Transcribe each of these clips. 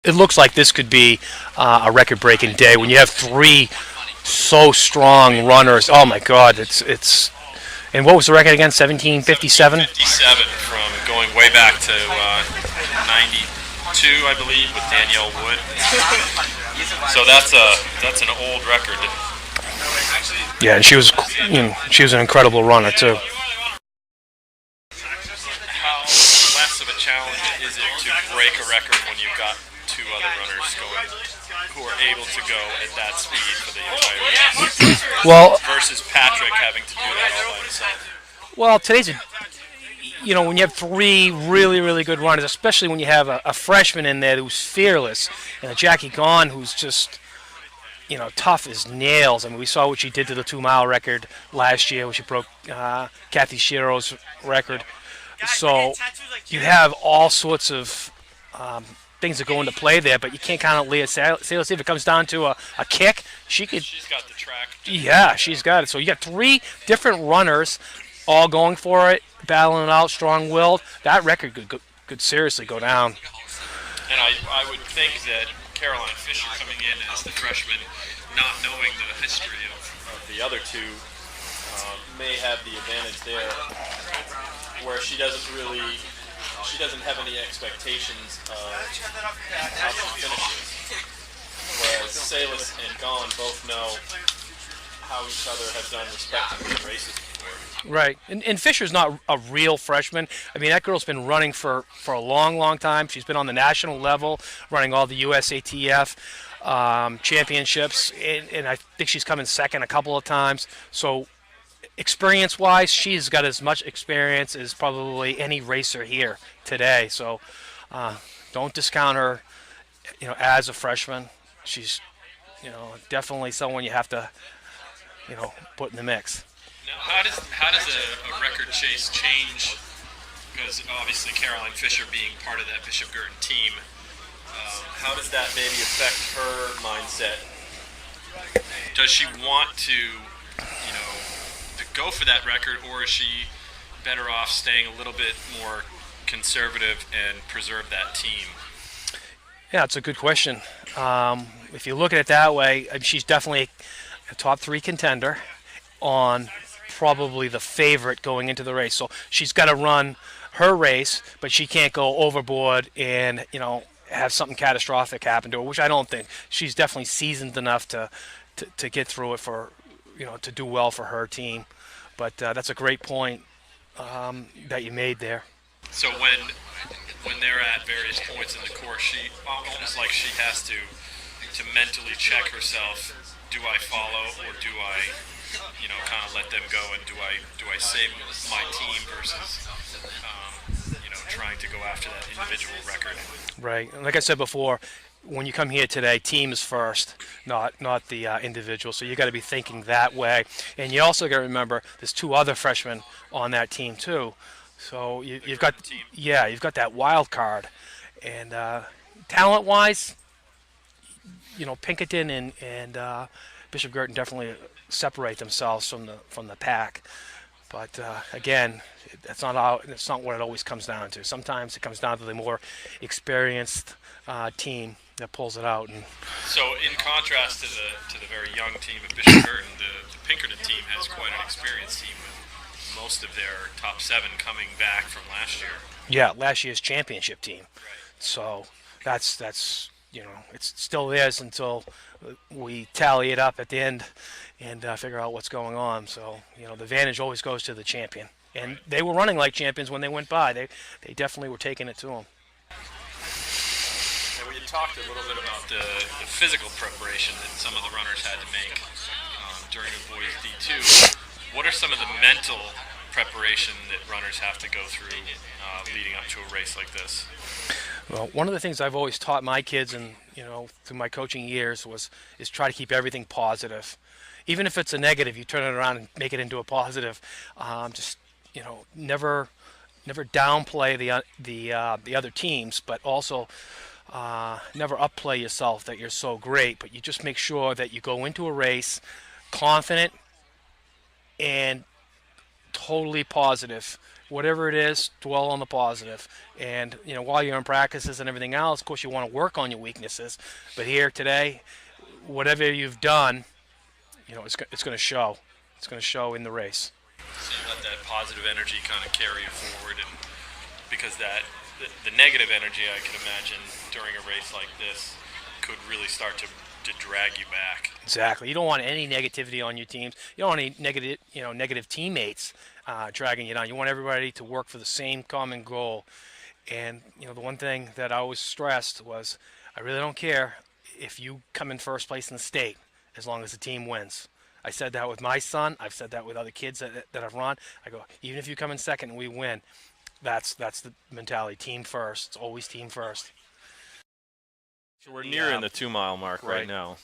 it looks like this could be a record-breaking day when you have three so strong runners. Oh my God, it's. And what was the record again? 1757. 57 from going way back to 92, I believe, with Danielle Wood. So that's an old record. Yeah, and she was an incredible runner too. How less of a challenge is it to break a record when you've got two other runners going who are able to go at that speed for the entire race? Well, versus Patrick having to do that all by himself. Well, when you have three really, really good runners, especially when you have a freshman in there who's fearless, and a Jackie Gahn who's just, tough as nails. I mean, we saw what she did to the 2-mile record last year when she broke Kathy Shiro's record. So you have all sorts of things that go into play there, but you can't count out Leah Salas. If it comes down to a kick, she's got the track. Yeah, she's got it. So you got three different runners all going for it, battling it out, strong-willed. That record could seriously go down. And I would think that Caroline Fisher coming in as the freshman, not knowing the history of the other two, may have the advantage there, where she doesn't have any expectations of how she finishes. Whereas Salas and Gahn both know how each other have done respectively in races before. Right. And Fisher's not a real freshman. I mean, that girl's been running for a long, long time. She's been on the national level, running all the USATF championships, and I think she's come in second a couple of times. So experience-wise, she's got as much experience as probably any racer here today. So don't discount her, as a freshman. She's, definitely someone you have to, put in the mix. Now, how does a record chase change? Because obviously Caroline Fisher being part of that Bishop Guertin team, how does that maybe affect her mindset? Does she want to go for that record, or is she better off staying a little bit more conservative and preserve that team? Yeah, it's a good question. If you look at it that way, she's definitely a top 3 contender on probably the favorite going into the race. So she's got to run her race, but she can't go overboard and, have something catastrophic happen to her, which I don't think. She's definitely seasoned enough to get through it for, to do well for her team. But that's a great point that you made there. So when they're at various points in the course, she almost like she has to mentally check herself. Do I follow, or do I, kind of let them go, and do I save my team versus, trying to go after that individual record? Right, and like I said before, when you come here today, team is first, not the individual. So you got to be thinking that way, and you also got to remember there's 2 other freshmen on that team too. So you've got that wild card, and talent-wise, Pinkerton and Bishop Guertin definitely separate themselves from the pack. But again, that's not what it always comes down to. Sometimes it comes down to the more experienced team that pulls it out. And so, in contrast to the very young team at Bishop Guertin, the Pinkerton team has quite an experienced team with most of their top 7 coming back from last year. Yeah, last year's championship team. Right. So that's it's still theirs until we tally it up at the end and figure out what's going on. So the advantage always goes to the champion. And they were running like champions when they went by. They definitely were taking it to them. And we had talked a little bit about the physical preparation that some of the runners had to make during the boys D2. What are some of the mental preparation that runners have to go through leading up to a race like this? Well, one of the things I've always taught my kids, and through my coaching years, is try to keep everything positive. Even if it's a negative, you turn it around and make it into a positive. Just never downplay the other teams, but also never upplay yourself that you're so great. But you just make sure that you go into a race confident and totally positive whatever it is, dwell on the positive. And while you're in practices and everything else, of course, you want to work on your weaknesses. But here today, whatever you've done, it's going to show. It's going to show in the race. So you let that positive energy kind of carry you forward, and because the negative energy, I can imagine during a race like this could really start to drag you back. Exactly. You don't want any negativity on your teams. You don't want any negative teammates dragging you down. You want everybody to work for the same common goal. And the one thing that I always stressed was, I really don't care if you come in first place in the state, as long as the team wins. I said that with my son. I've said that with other kids that I've run. I go, even if you come in second and we win, that's the mentality. Team first. It's always team first. So we're nearing the 2-mile mark right now.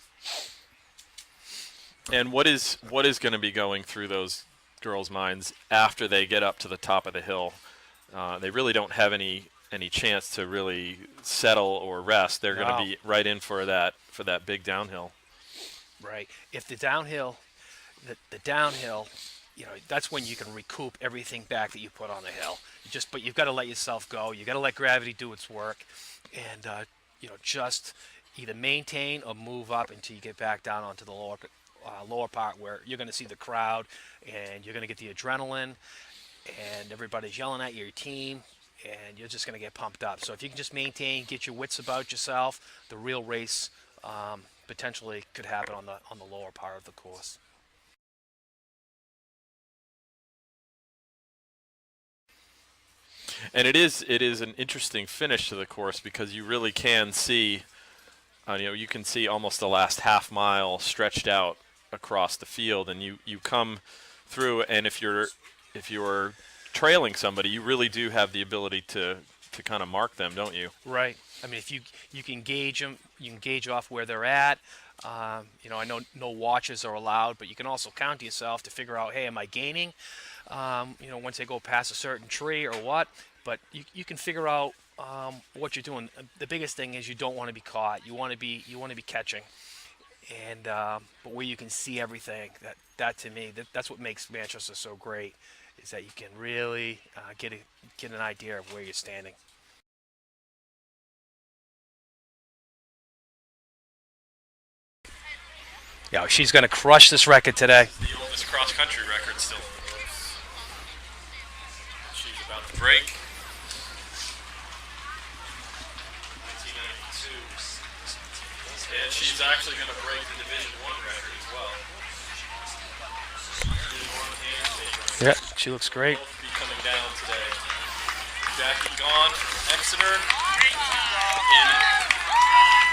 And what is going to be going through those girls' minds after they get up to the top of the hill? They really don't have any chance to really settle or rest. They're going to be right in for that big downhill. Right. If the downhill, the downhill, that's when you can recoup everything back that you put on the hill. But you've got to let yourself go. You've got to let gravity do its work, and just either maintain or move up until you get back down onto the lower part, where you're going to see the crowd and you're going to get the adrenaline, and everybody's yelling at your team, and you're just going to get pumped up. So if you can just maintain, get your wits about yourself, the real race potentially could happen on the lower part of the course. And it is an interesting finish to the course, because you really can see, you can see almost the last half mile stretched out across the field, and you come through, and if you're trailing somebody, you really do have the ability to kind of mark them, don't you? Right. I mean, if you can gauge them, you can gauge off where they're at. I know no watches are allowed, but you can also count to yourself to figure out, hey, am I gaining? Once they go past a certain tree or what. But you can figure out what you're doing. The biggest thing is you don't want to be caught. You want to be catching, and but where you can see everything. That to me, that's what makes Manchester so great, is that you can really get an idea of where you're standing. Yeah, she's going to crush this record today. The oldest cross-country record still in the books. She's about to break. 1992. And she's actually going to break the Division I record as well. Yeah, she looks great. Both be coming down today. Jackie Gaughan, Exeter.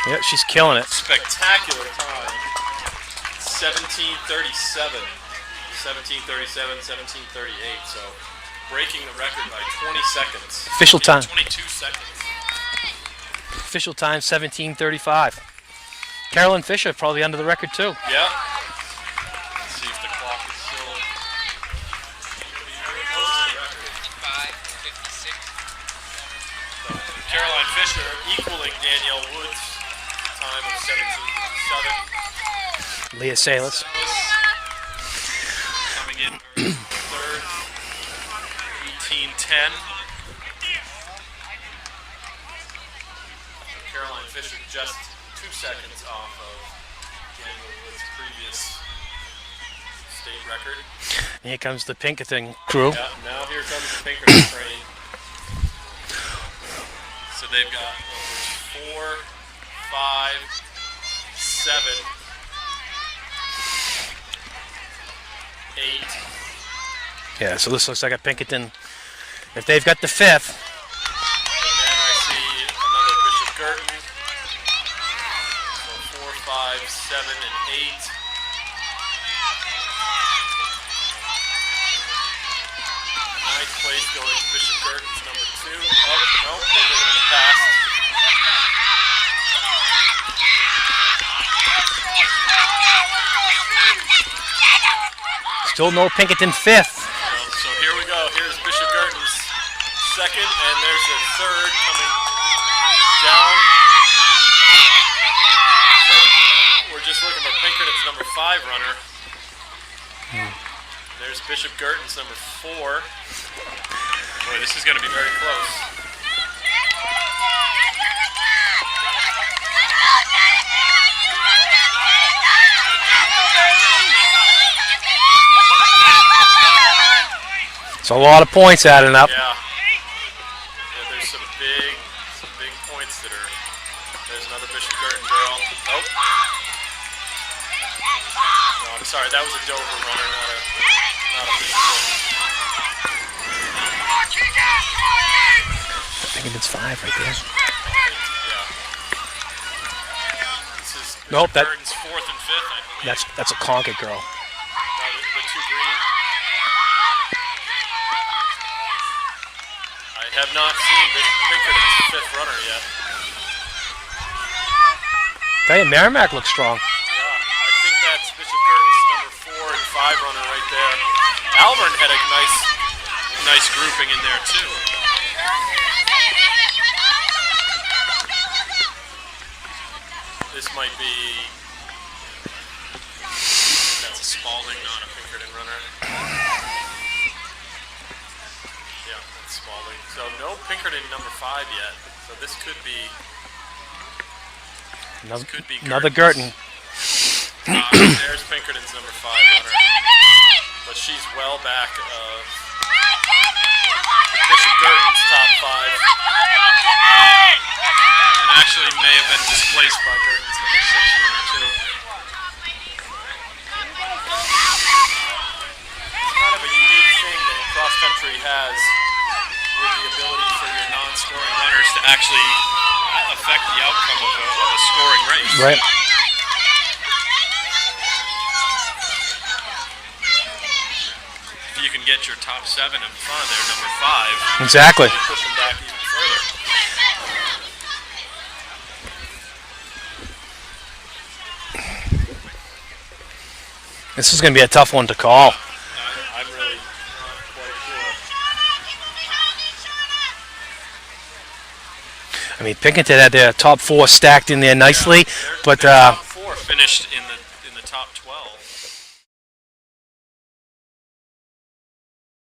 Yeah, she's killing it. Spectacular time. 17:37, 17:37, 17:38. So breaking the record by 20 seconds. Official time. 22 seconds. Official time 17:35. Carolyn Fisher probably under the record too. Yeah. Let's see if the clock is still very close to the record. 5:56. Caroline Fisher equaling Danielle Wood's time of 17:57. Leah Salas coming in third, 18:10. Caroline Fisher just 2 seconds off of Danielle Wood's previous state record. Here comes the Pinkerton crew. Yeah, now here comes the Pinkerton train. So they've got 4, 5, 7, 8. Yeah, so this looks like a Pinkerton. If they've got the fifth. And then I see another Bishop Girton. So 4, 5, 7, and 8. Ninth place going to Bishop Girton's number 2. Oh, no, they're going to the pass. Still no Pinkerton fifth. So here we go. Here's Bishop Girton's second, and there's a third coming down. So we're just looking for Pinkerton's number 5 runner. There's Bishop Girton's number 4. Boy, this is going to be very close. It's a lot of points adding up. Yeah, there's some big points that are. There's another Bishop Girton girl. Oh. No, I'm sorry. That was a Dover runner, not a Bishop Girton. I think it's 5 right there. Yeah. This is Nope, Bishop Girton's 4th and 5th, I believe. That's a Concord girl. No, the two green. I have not seen Pinkerton's 5th runner yet. Tell you, Merrimack looks strong. Yeah, I think that's Bishop Girton's number 4 and 5 runner right there. Alburn had a nice grouping in there too. This might be. That's a Spalding, not a Pinkerton runner. Yeah, that's Spalding. So no Pinkerton number 5 yet. So this could be. Another Girton. There's Pinkerton's number 5 runner. But she's well back of Bishop Girton's top 5. And actually may have been displaced by Girton's number 6 runner too. It's kind of a unique thing that cross country has with the ability for your non-scoring runners to actually affect the outcome of a scoring race. Right. If you can get your top 7 in front of their number 5, Exactly. you push them back even further. This is going to be a tough one to call. I'm really not quite sure. I mean, Pinkerton had their top 4 stacked in there nicely, but Their top 4 finished in the